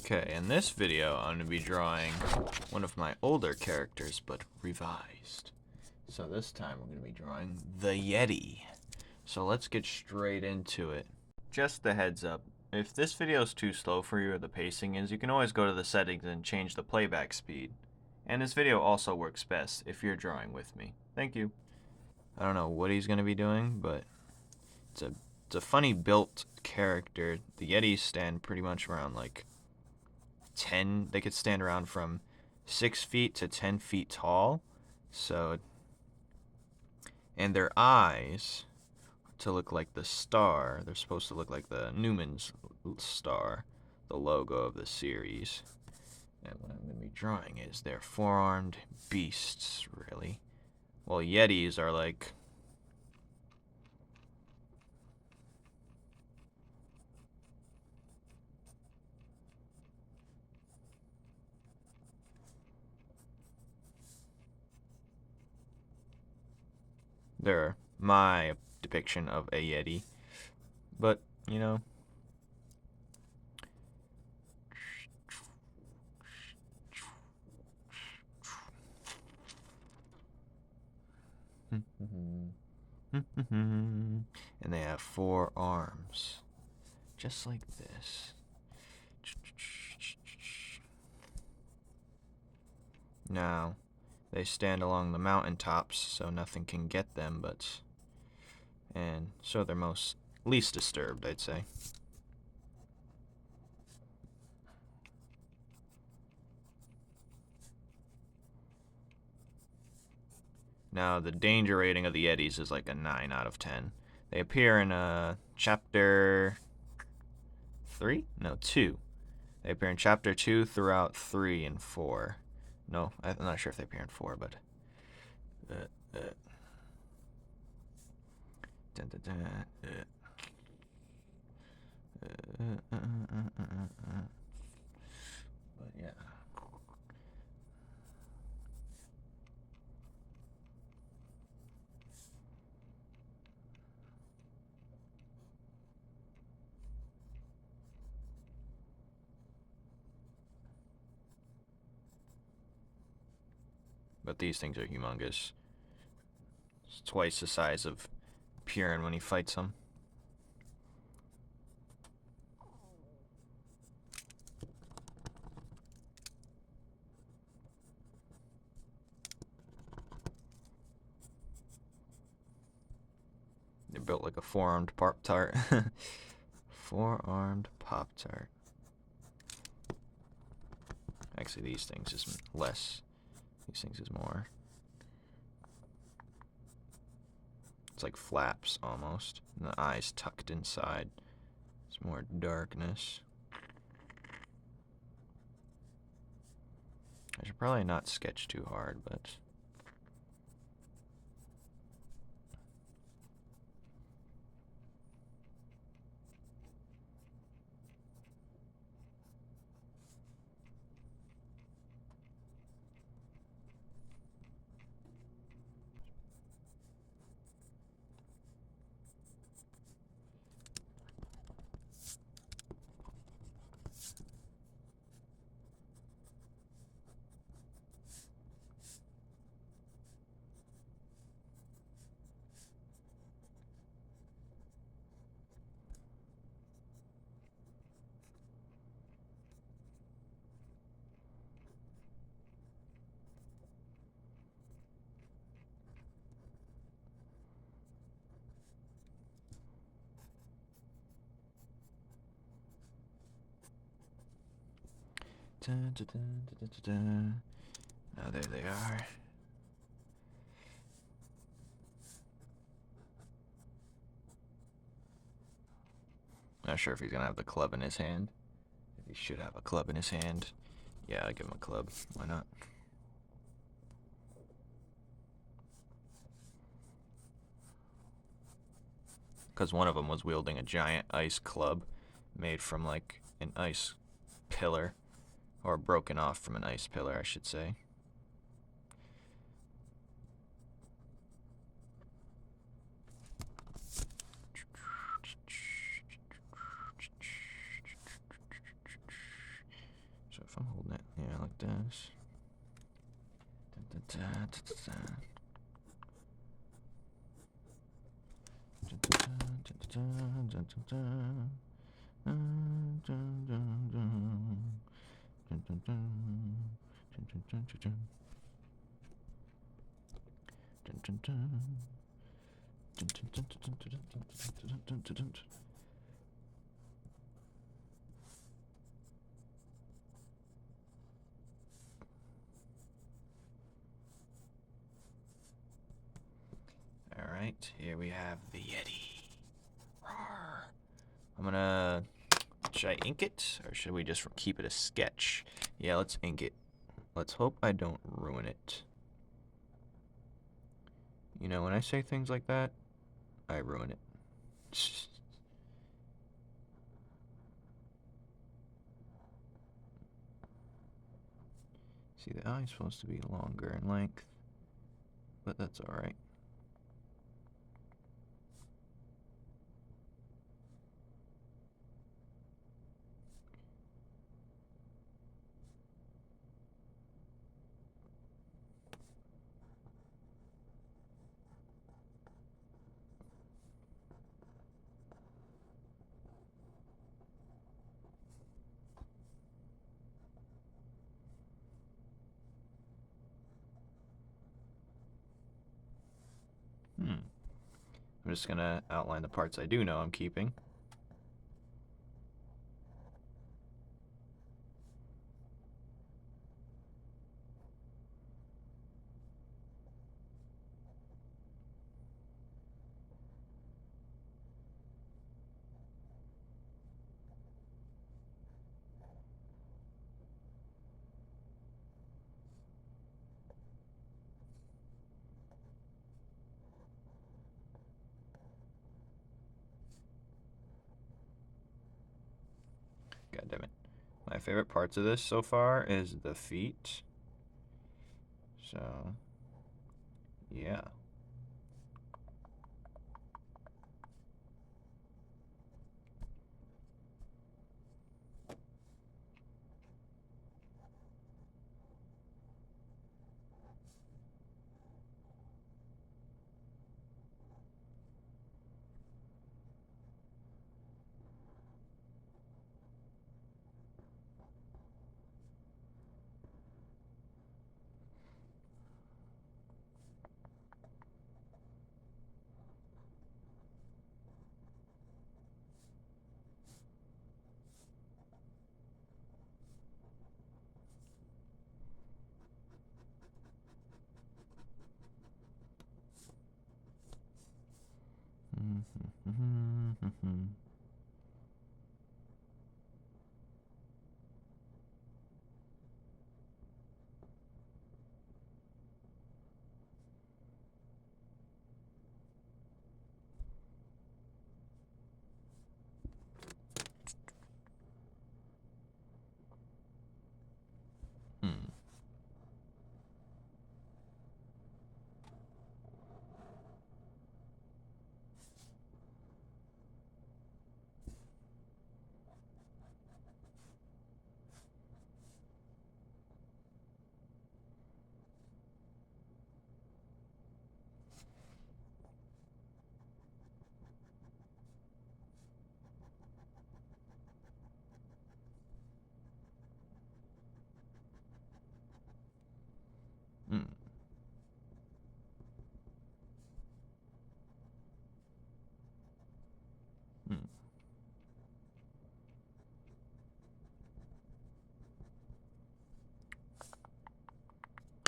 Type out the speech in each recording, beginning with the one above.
Okay, in this video, I'm going to be drawing one of my older characters, but revised. So this time, we're going to be drawing the Yeti. So let's get straight into it. Just a heads up, if this video is too slow for you or the pacing is, you can always go to the settings and change the playback speed. And this video also works best if you're drawing with me. Thank you. I don't know what he's going to be doing, but it's a funny built character. The Yetis stand pretty much around like 10, they could stand around from 6 feet to 10 feet tall. So, and their eyes to look like the star, they're supposed to look like the Numen's star, the logo of the series. And what I'm going to be drawing is they're four-armed beasts, really. Well, Yetis are like they're my depiction of a Yeti. But, you know, and they have 4 arms, just like this. Now, they stand along the mountaintops, so nothing can get them, and so they're least disturbed, I'd say. Now, the danger rating of the Yetis is like a 9 out of 10. They appear in chapter 3? No, 2. They appear in chapter 2 throughout 3 and 4. No, I'm not sure if they appear in 4, but but yeah. But these things are humongous. It's twice the size of Purin when he fights them. They're built like a 4-armed Pop-Tart. 4-armed Pop-Tart. Actually, these things is less. These things is more. It's like flaps almost. And the eyes tucked inside. It's more darkness. I should probably not sketch too hard, but now there they are. Not sure if he's gonna have the club in his hand. If he should have a club in his hand. Yeah, I'll give him a club. Why not? Because one of them was wielding a giant ice club made from like an ice pillar, or broken off from an ice pillar, I should say. this. Alright, here we have the Yeti. Rawr. I'm gonna... Should I ink it? Or should we just keep it a sketch? Yeah, let's ink it. Let's hope I don't ruin it. You know, when I say things like that, I ruin it. See, the eye's supposed to be longer in length, but that's alright. I'm just gonna outline the parts I do know I'm keeping. God damn it. My favorite parts of this so far is the feet. So, yeah.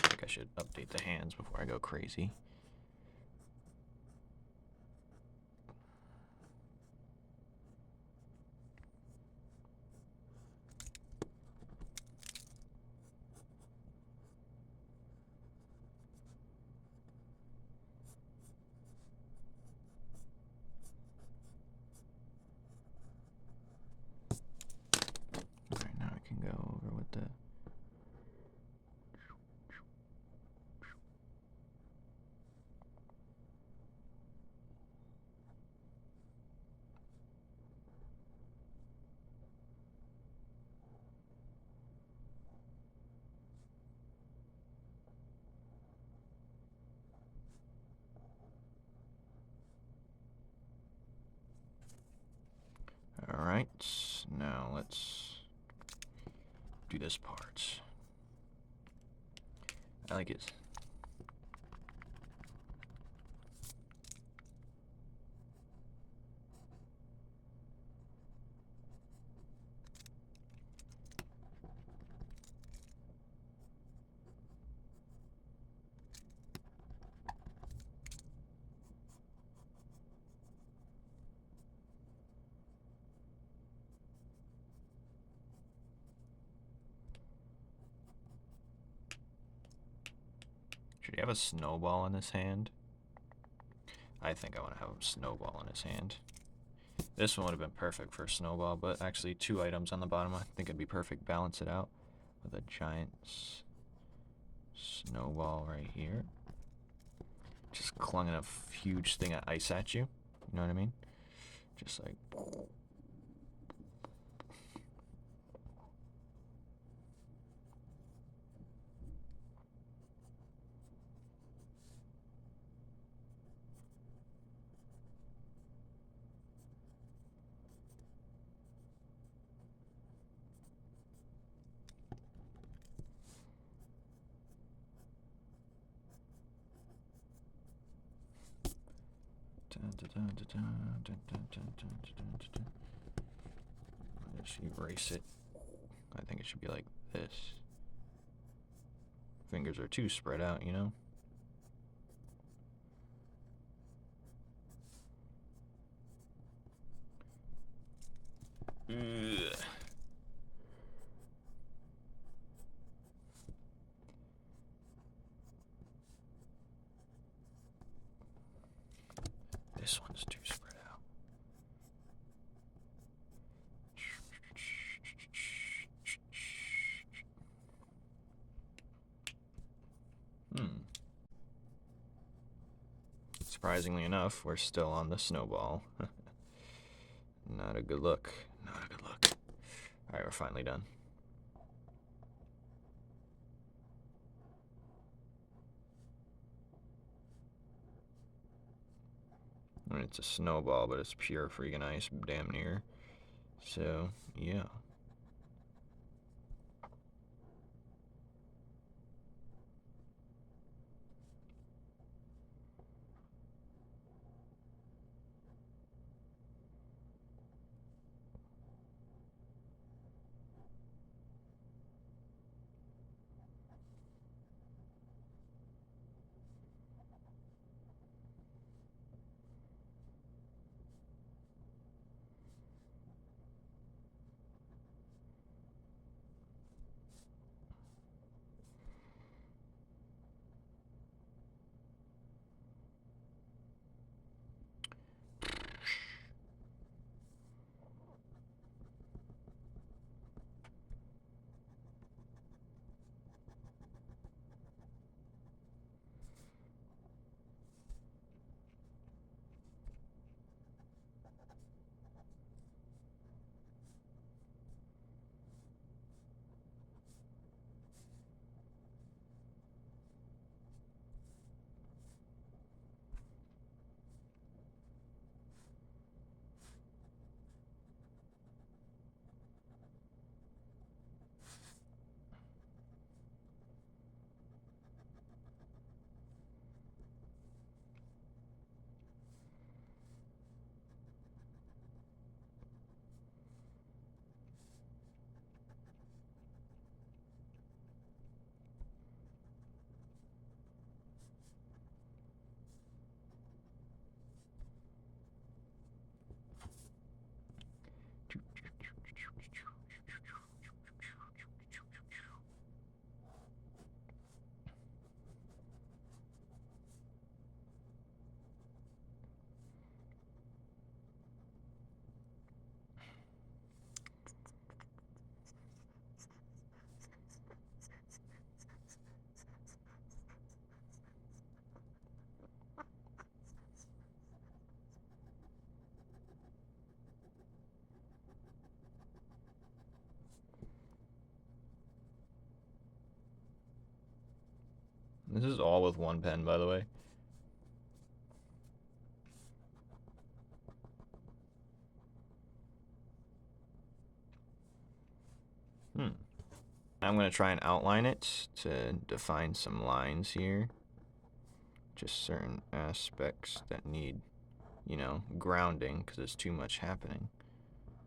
I think I should update the hands before I go crazy. Alright, now I can go over with the... let's do this part. I like it. Should he have a snowball in his hand? I think I want to have a snowball in his hand. This one would have been perfect for a snowball, but actually 2 items on the bottom, I think it'd be perfect. Balance it out with a giant snowball right here. Just clunging a huge thing of ice at you. You know what I mean? Just like... Just erase it. I think it should be like this. Fingers are too spread out, you know? Ugh. This one's too spread out. Surprisingly enough, we're still on the snowball. Not a good look. Not a good look. Alright, we're finally done. I mean, it's a snowball, but it's pure freaking ice, damn near. So, yeah. This is all with one pen, by the way. I'm going to try and outline it to define some lines here. Just certain aspects that need, you know, grounding because there's too much happening.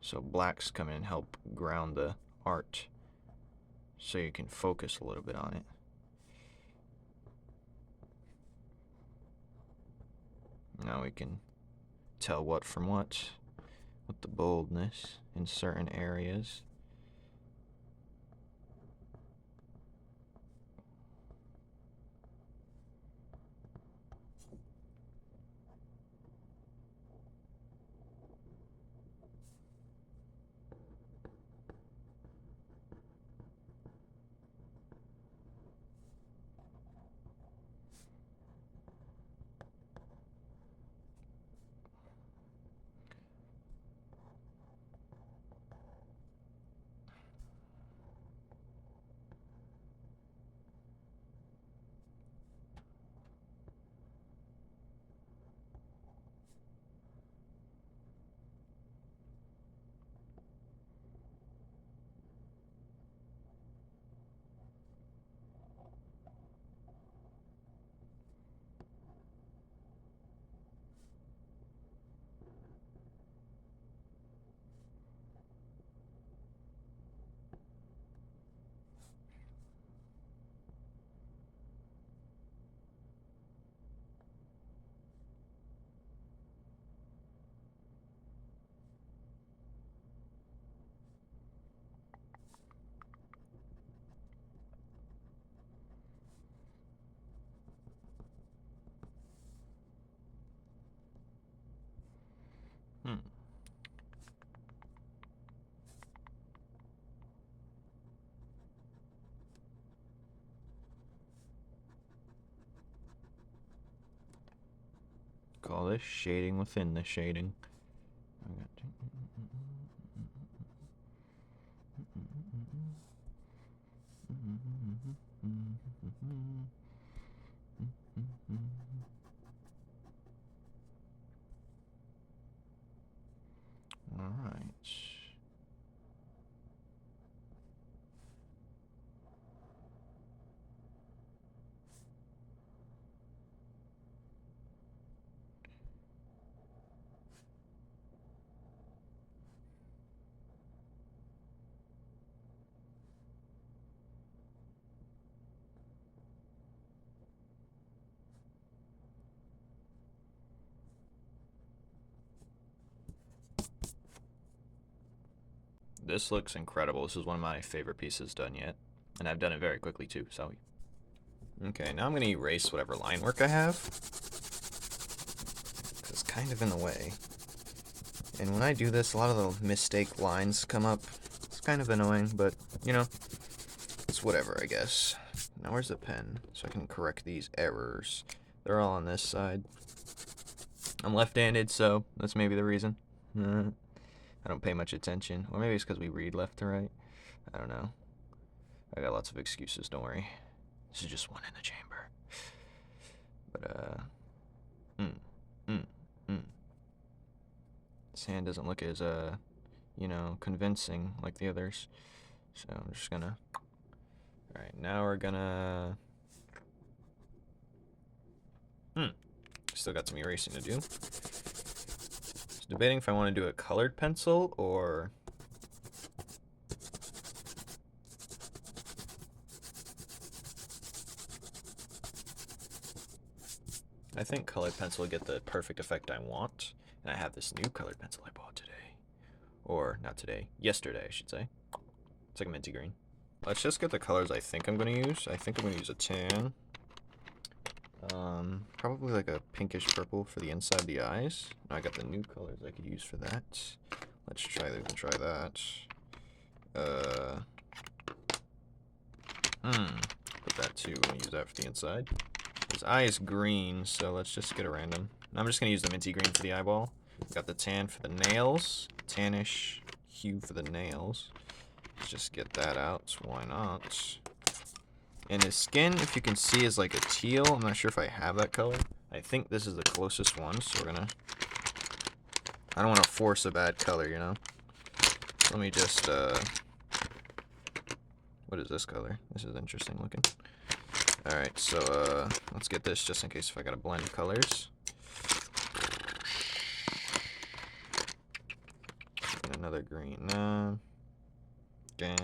So blacks come in and help ground the art so you can focus a little bit on it. Now we can tell what from what with the boldness in certain areas. Call this shading within the shading. All right. This looks incredible. This is one of my favorite pieces done yet. And I've done it very quickly too, so. Okay, now I'm going to erase whatever line work I have. Because it's kind of in the way. And when I do this, a lot of the mistake lines come up. It's kind of annoying, but, you know, it's whatever, I guess. Now where's the pen? So I can correct these errors. They're all on this side. I'm left-handed, so that's maybe the reason. I don't pay much attention. Or maybe it's because we read left to right. I don't know. I got lots of excuses, don't worry. This is just one in the chamber. But, this hand doesn't look as, you know, convincing like the others. So I'm just gonna... Alright, now we're gonna... Still got some erasing to do. Just debating if I want to do a colored pencil or... I think colored pencil will get the perfect effect I want. And I have this new colored pencil I bought today. Or, not today, yesterday I should say. It's like a minty green. Let's just get the colors I think I'm going to use. I think I'm going to use a tan. Probably like a pinkish purple for the inside of the eyes. Now I got the new colors I could use for that. Let's try that. Put that too, I'm going to use that for the inside. His eye is green, so let's just get a random. I'm just going to use the minty green for the eyeball. Got the tan for the nails. Tannish hue for the nails. Let's just get that out. Why not? And his skin, if you can see, is like a teal. I'm not sure if I have that color. I think this is the closest one, so we're gonna... I don't want to force a bad color, you know? Let me just, What is this color? This is interesting looking. Alright, so let's get this just in case if I gotta blend colors. And another green. No. Okay.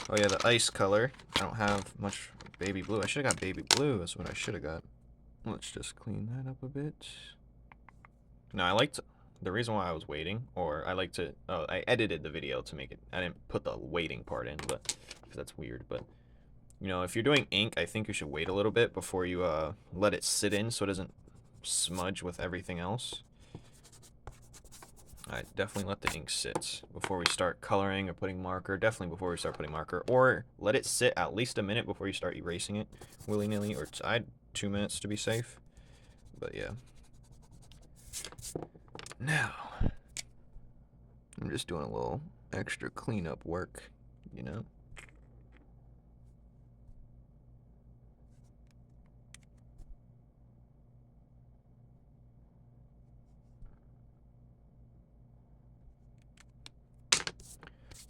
Oh yeah, the ice color. I don't have much baby blue. I should have got baby blue. That's what I should have got. Let's just clean that up a bit. No, I liked the reason why I was waiting, or I like to. Oh, I edited the video to make it. I didn't put the waiting part in, but that's weird. But you know, if you're doing ink, I think you should wait a little bit before you let it sit in, so it doesn't smudge with everything else. I definitely let the ink sit before we start coloring or putting marker. Definitely before we start putting marker, or let it sit at least a minute before you start erasing it willy-nilly. Or I'd 2 minutes to be safe. But yeah. Now, I'm just doing a little extra cleanup work, you know.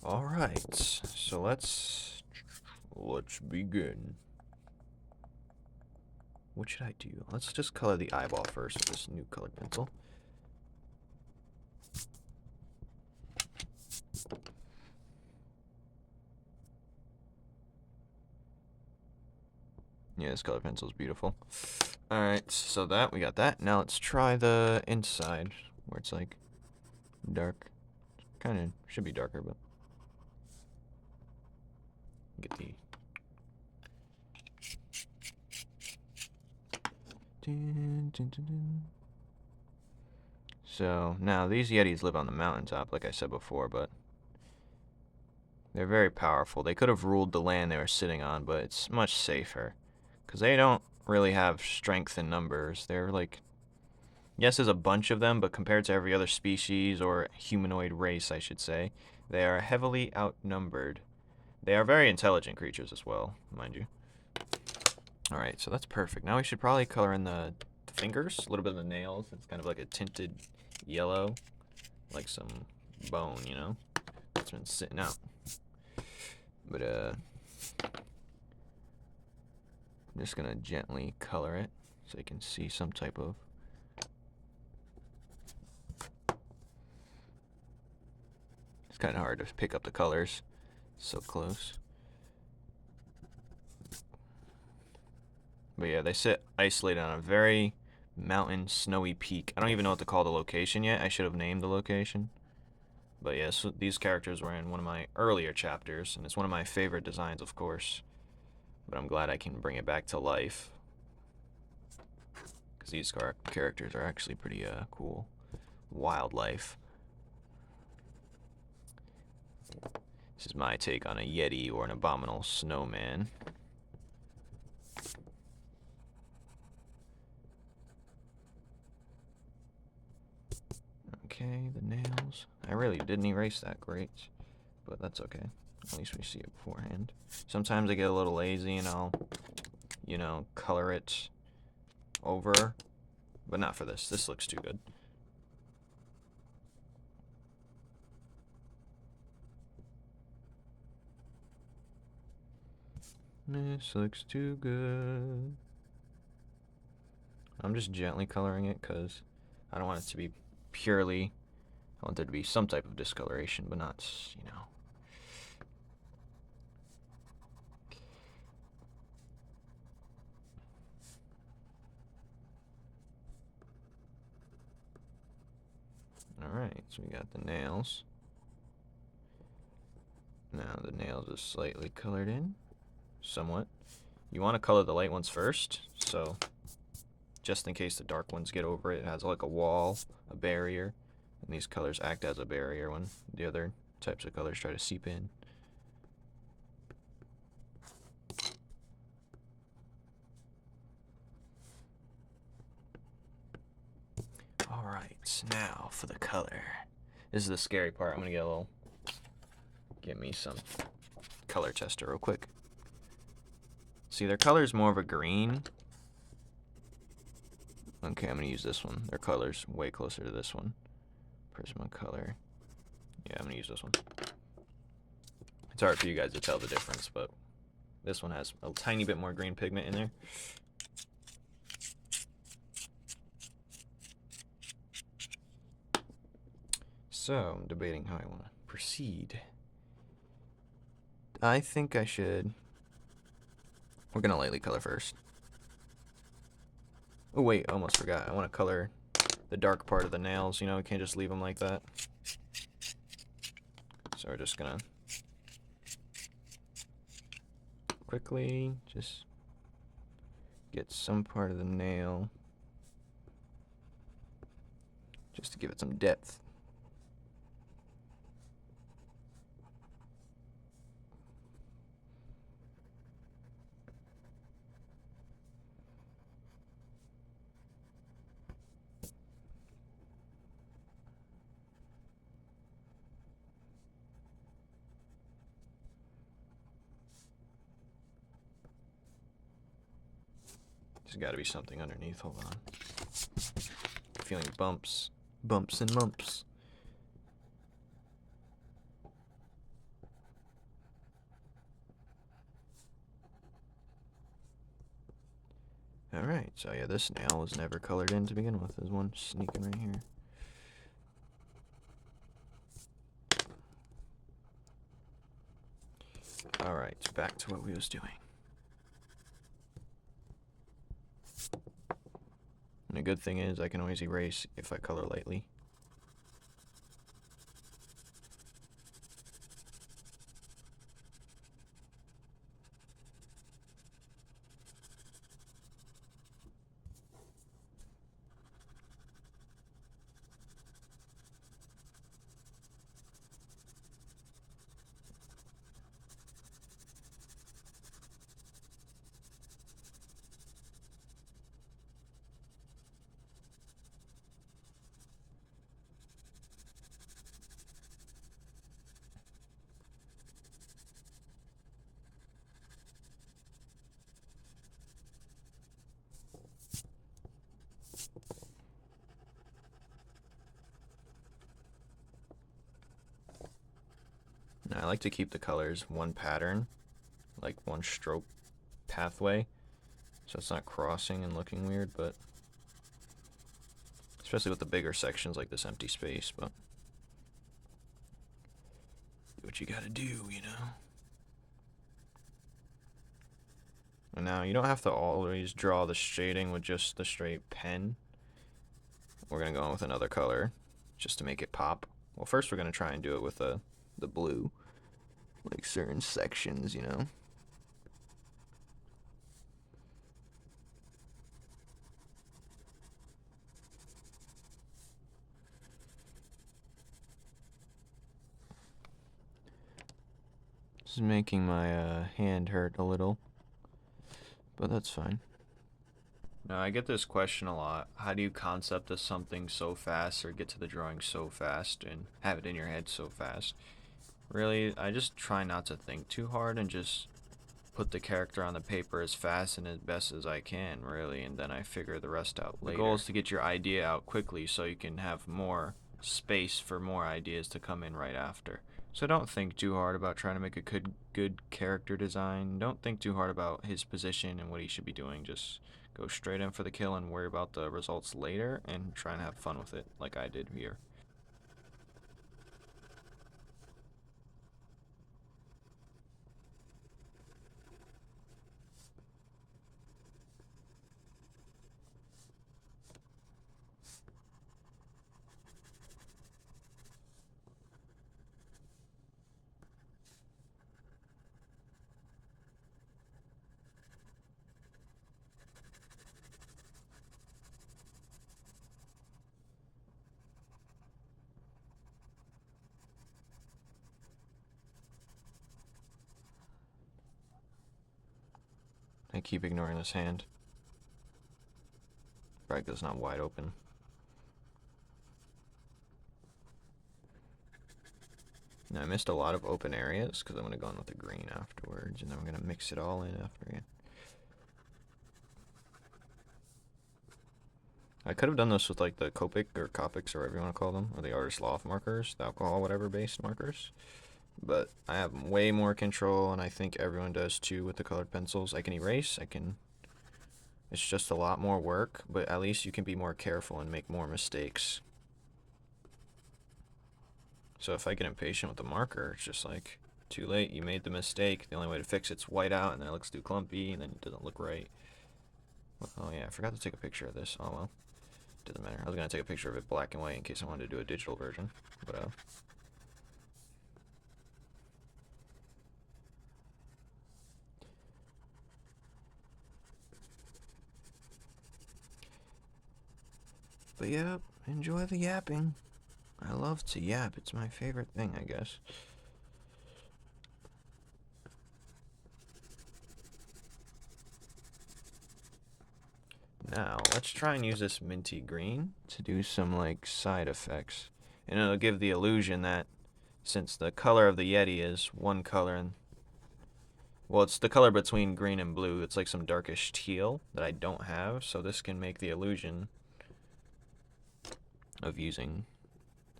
All right, so let's begin. What should I do? Let's just color the eyeball first with this new colored pencil. Yeah, this color pencil is beautiful. All right, so we got that. Now let's try the inside where it's like dark. Kind of should be darker, but get the. Dun, dun, dun, dun. So now these Yetis live on the mountaintop, like I said before, but they're very powerful. They could have ruled the land they were sitting on, but it's much safer because they don't really have strength in numbers. They're like, yes, there's a bunch of them, but compared to every other species or humanoid race, I should say, they are heavily outnumbered. They are very intelligent creatures as well, mind you. Alright, so that's perfect. Now we should probably color in the fingers, a little bit of the nails. It's kind of like a tinted yellow, like some bone, you know? It's been sitting out. But, I'm just gonna gently color it so you can see some type of. It's kind of hard to pick up the colors so close. But yeah, they sit isolated on a very mountain, snowy peak. I don't even know what to call the location yet. I should have named the location. But yeah, so these characters were in one of my earlier chapters, and it's one of my favorite designs, of course. But I'm glad I can bring it back to life. Because these characters are actually pretty cool. Wildlife. This is my take on a Yeti or an abominable snowman. Okay, the nails. I really didn't erase that great, but that's okay. At least we see it beforehand. Sometimes I get a little lazy and I'll, you know, color it over, but not for this. This looks too good. This looks too good. I'm just gently coloring it because I don't want it to be purely. I want there to be some type of discoloration, but not, you know. Alright, so we got the nails. Now the nails are slightly colored in, somewhat. You want to color the light ones first, so just in case the dark ones get over it, it has like a wall, a barrier, and these colors act as a barrier when the other types of colors try to seep in. Alright, now for the color. This is the scary part. I'm gonna get me some color tester real quick. See, their color is more of a green. Okay, I'm gonna use this one. Their color's way closer to this one. Prismacolor. Yeah, I'm gonna use this one. It's hard for you guys to tell the difference, but this one has a tiny bit more green pigment in there. So, I'm debating how I want to proceed. I think I should... We're going to lightly color first. Oh, wait, almost forgot. I want to color the dark part of the nails. You know, we can't just leave them like that. So we're just going to quickly just get some part of the nail just to give it some depth. There's got to be something underneath. Hold on. Feeling bumps and mumps. Alright, so yeah, this nail was never colored in to begin with. There's one sneaking right here. Alright, back to what we was doing. And the good thing is I can always erase if I color lightly. Now, I like to keep the colors one pattern, like one stroke pathway, so it's not crossing and looking weird, but especially with the bigger sections like this empty space, but do what you gotta do, you know? And now, you don't have to always draw the shading with just the straight pen. We're gonna go in with another color, just to make it pop. Well, first we're gonna try and do it with the blue, like certain sections, you know? This is making my hand hurt a little, but that's fine. Now, I get this question a lot. How do you concept of something so fast or get to the drawing so fast and have it in your head so fast? Really, I just try not to think too hard and just put the character on the paper as fast and as best as I can, really, and then I figure the rest out later. The goal is to get your idea out quickly so you can have more space for more ideas to come in right after. So don't think too hard about trying to make a good character design. Don't think too hard about his position and what he should be doing. Just go straight in for the kill and worry about the results later and try and have fun with it like I did here. I keep ignoring this hand. Right, because it's not wide open. Now, I missed a lot of open areas because I'm going to go in with the green afterwards, and then we're going to mix it all in after again. I could have done this with like the Copic or Copics or whatever you want to call them, or the artist loft markers, the alcohol whatever based markers. but I have way more control, and I think everyone does too with the colored pencils. I can erase, it's just a lot more work, but at least you can be more careful and make more mistakes. So if I get impatient with the marker, it's just like, too late, you made the mistake. The only way to fix it's white out, and then it looks too clumpy, and then it doesn't look right. Oh yeah, I forgot to take a picture of this. Oh well, doesn't matter. I was gonna take a picture of it black and white in case I wanted to do a digital version, but yeah, enjoy the yapping. I love to yap. It's my favorite thing, I guess. Now, let's try and use this minty green to do some, like, side effects. And it'll give the illusion that since the color of the Yeti is one color, and well, it's the color between green and blue, it's like some darkish teal that I don't have, so this can make the illusion of using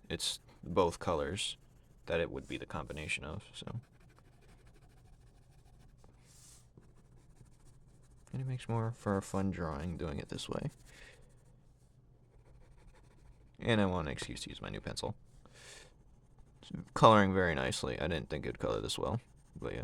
it's both colors that it would be the combination of, so. And it makes more for a fun drawing doing it this way. And I want an excuse to use my new pencil. It's coloring very nicely. I didn't think it'd color this well, but yeah.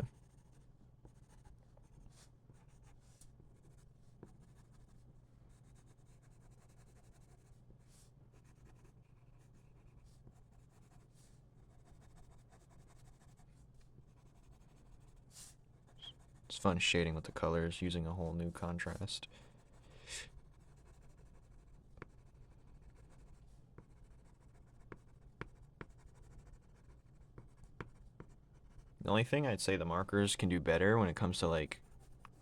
It's fun shading with the colors, using a whole new contrast. The only thing I'd say the markers can do better when it comes to like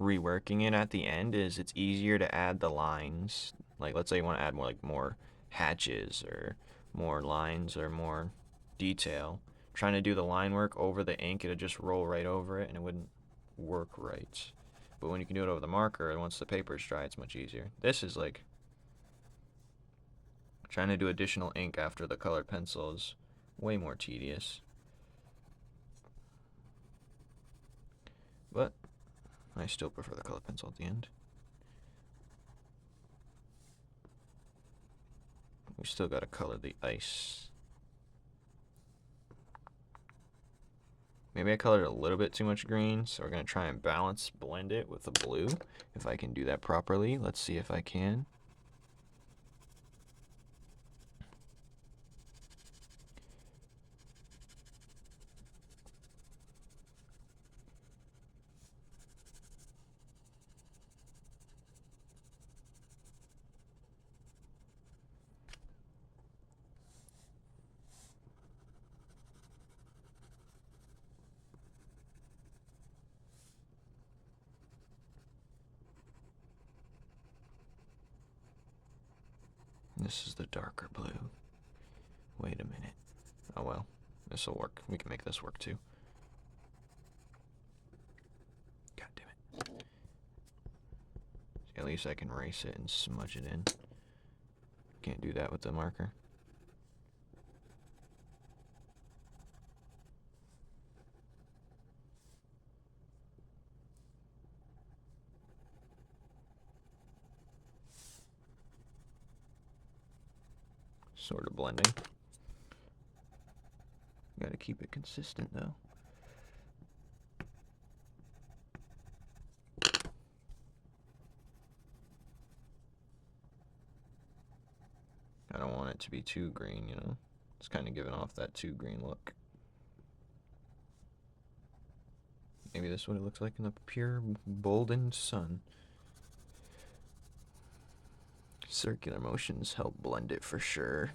reworking it at the end is it's easier to add the lines. Like let's say you want to add more hatches or more lines or more detail. Trying to do the line work over the ink, it'd just roll right over it and it wouldn't work right. But when you can do it over the marker, and once the paper's dry, it's much easier. This is like trying to do additional ink after the colored pencil is way more tedious. But I still prefer the colored pencil at the end. We still gotta color the ice. Maybe I colored a little bit too much green, so we're gonna try and blend it with the blue. If I can do that properly, let's see if I can. This is the darker blue. Wait a minute. Oh well, this'll work. We can make this work too. God damn it. See, at least I can erase it and smudge it in. Can't do that with the marker. Sort of blending. Gotta keep it consistent though. I don't want it to be too green, you know? It's kind of giving off that too green look. Maybe this is what it looks like in the pure golden sun. Circular motions help blend it for sure.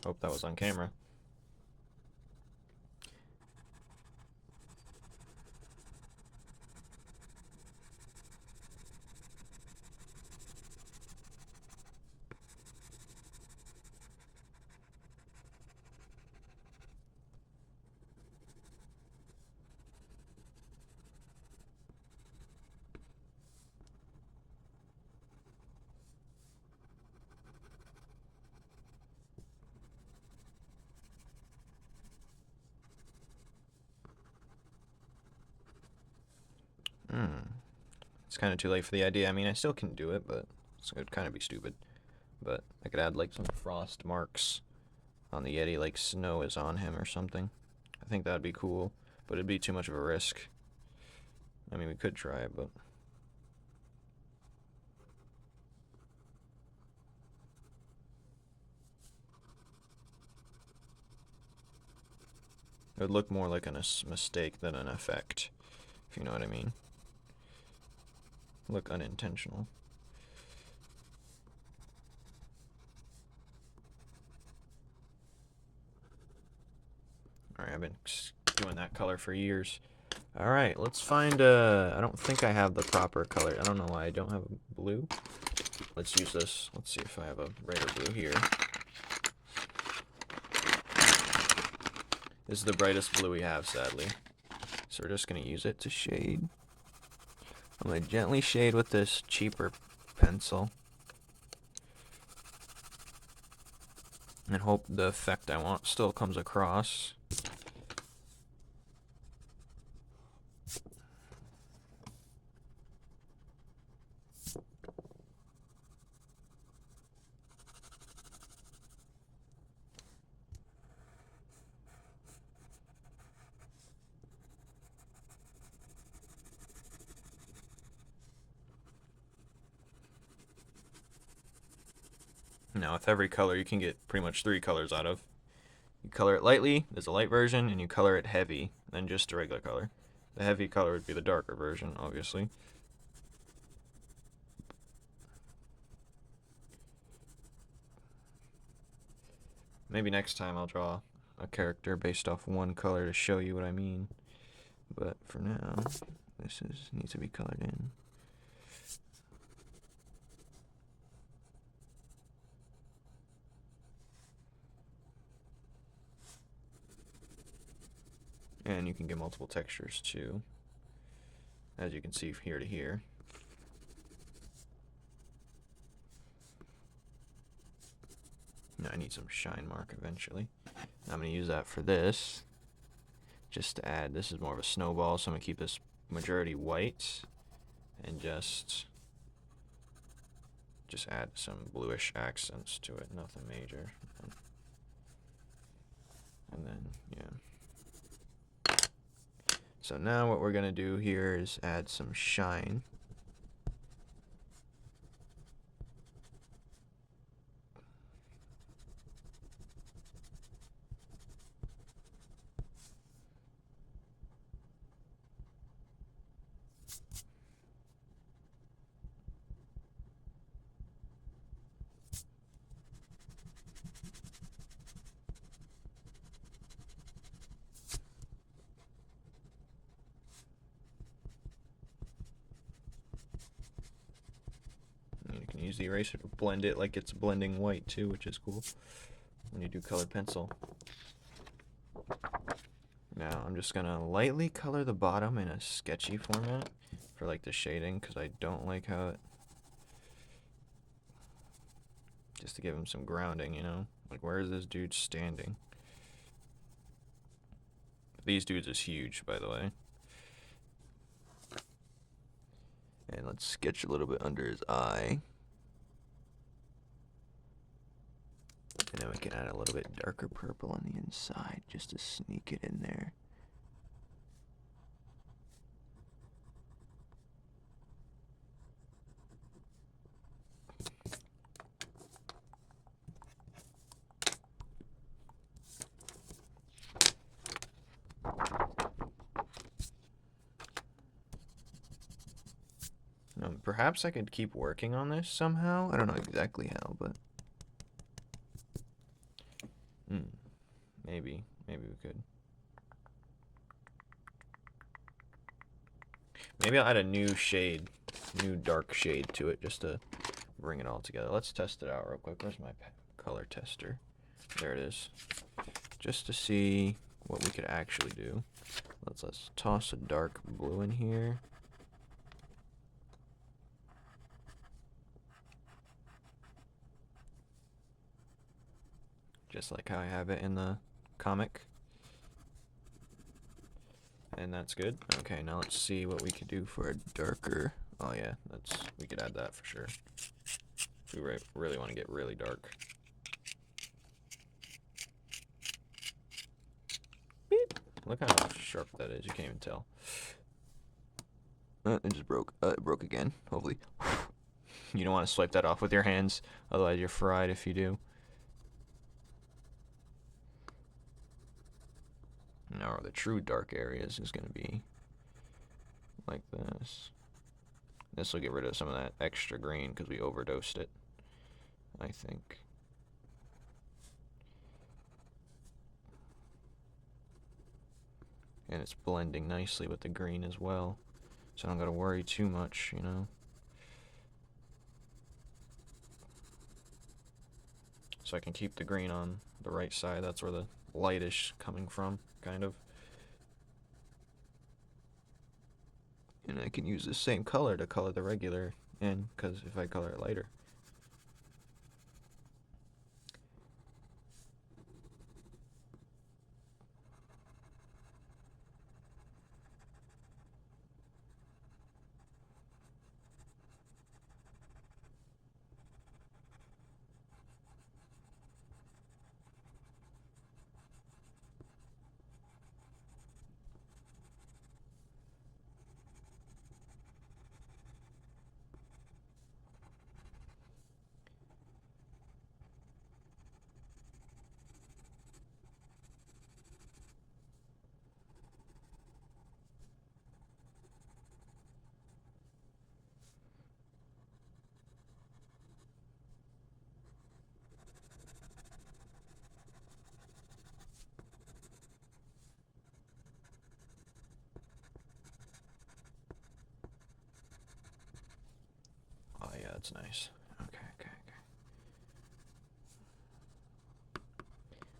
Hope that was on camera. It's kind of too late for the idea. I mean, I still can do it, but it would kind of be stupid. But I could add like some frost marks on the Yeti, like snow is on him or something. I think that'd be cool, but it'd be too much of a risk. I mean, we could try it, but... it would look more like a mistake than an effect, if you know what I mean. Look unintentional. Alright, I've been doing that color for years. Alright, let's find I don't think I have the proper color. I don't know why I don't have a blue. Let's use this. Let's see if I have a red or blue here. This is the brightest blue we have, sadly. So we're just going to use it to shade. I'm going to gently shade with this cheaper pencil. And hope the effect I want still comes across. Now with every color you can get pretty much 3 colors out of. You color it lightly, there's a light version, and you color it heavy, then just a regular color. The heavy color would be the darker version, obviously. Maybe next time I'll draw a character based off one color to show you what I mean. But for now, this needs to be colored in. And you can get multiple textures too, as you can see from here to here. Now I need some shine mark eventually. I'm going to use that for this, just to add, this is more of a snowball, so I'm going to keep this majority white, and just add some bluish accents to it, nothing major. And then, yeah. So now what we're going to do here is add some shine. Use the eraser to blend it like it's blending white too, which is cool when you do colored pencil. Now I'm just gonna lightly color the bottom in a sketchy format for like the shading, because I don't like how it, just to give him some grounding, you know, like where is this dude standing? These dudes is huge, by the way. And let's sketch a little bit under his eye. And then we can add a little bit darker purple on the inside just to sneak it in there. Perhaps I could keep working on this somehow. I don't know exactly how, but Maybe we could. Maybe I'll add a new shade, new dark shade to it just to bring it all together. Let's test it out real quick. Where's my color tester? There it is. Just to see what we could actually do. Let's toss a dark blue in here. Just like how I have it in the comic. And that's good. Okay, now let's see what we could do for a darker. Oh yeah, we could add that for sure. We really want to get really dark. Beep. Look how sharp that is. You can't even tell. It just broke. It broke again. Hopefully. You don't want to swipe that off with your hands, otherwise you're fried if you do. Now the true dark areas is going to be like this. This will get rid of some of that extra green because we overdosed it, I think. And it's blending nicely with the green as well, so I don't got to worry too much, you know. So I can keep the green on the right side. That's where the light is coming from, kind of. And I can use the same color to color the regular in, because if I color it lighter. Oh yeah, that's nice. Okay.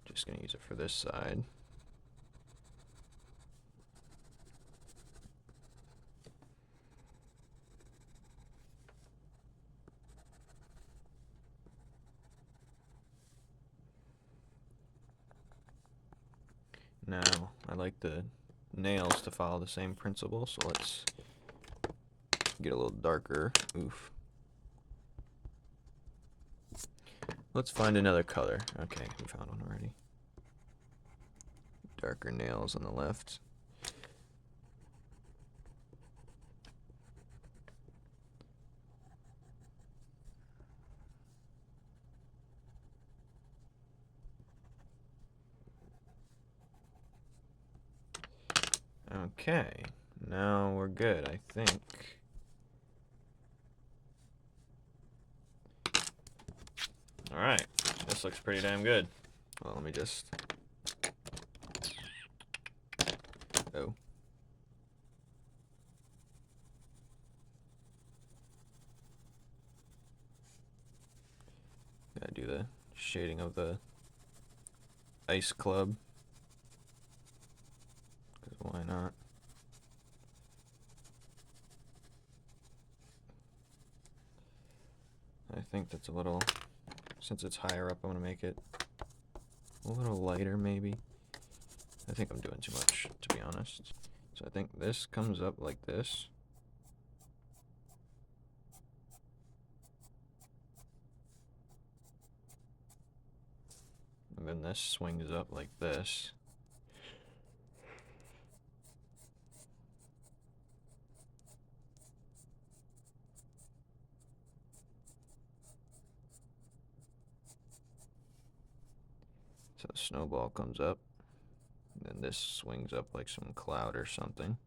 Just gonna use it for this side. Now, I like the nails to follow the same principle, so let's get a little darker. Oof. Let's find another color. Okay, we found one already. Darker nails on the left. Okay, now we're good, I think. Alright, this looks pretty damn good. Well, let me just... Oh. Gotta do the shading of the ice club. 'Cause why not? I think that's a little... Since it's higher up, I'm gonna make it a little lighter, maybe. I think I'm doing too much, to be honest. So I think this comes up like this. And then this swings up like this. So the snowball comes up. And then this swings up like some cloud or something.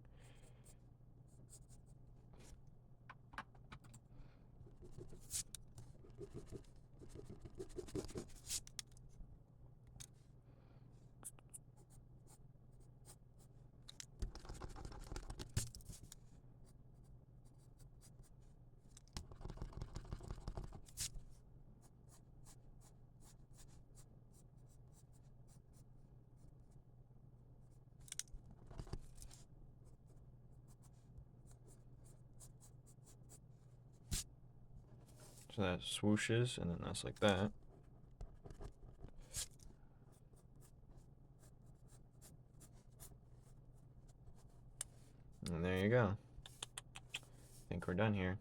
So that swooshes, and then that's like that. And there you go. I think we're done here.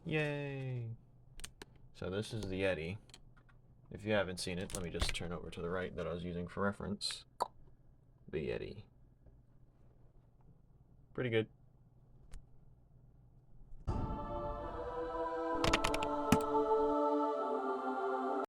Yay! So this is the Yeti. If you haven't seen it, let me just turn over to the right that I was using for reference. The Yeti. Pretty good.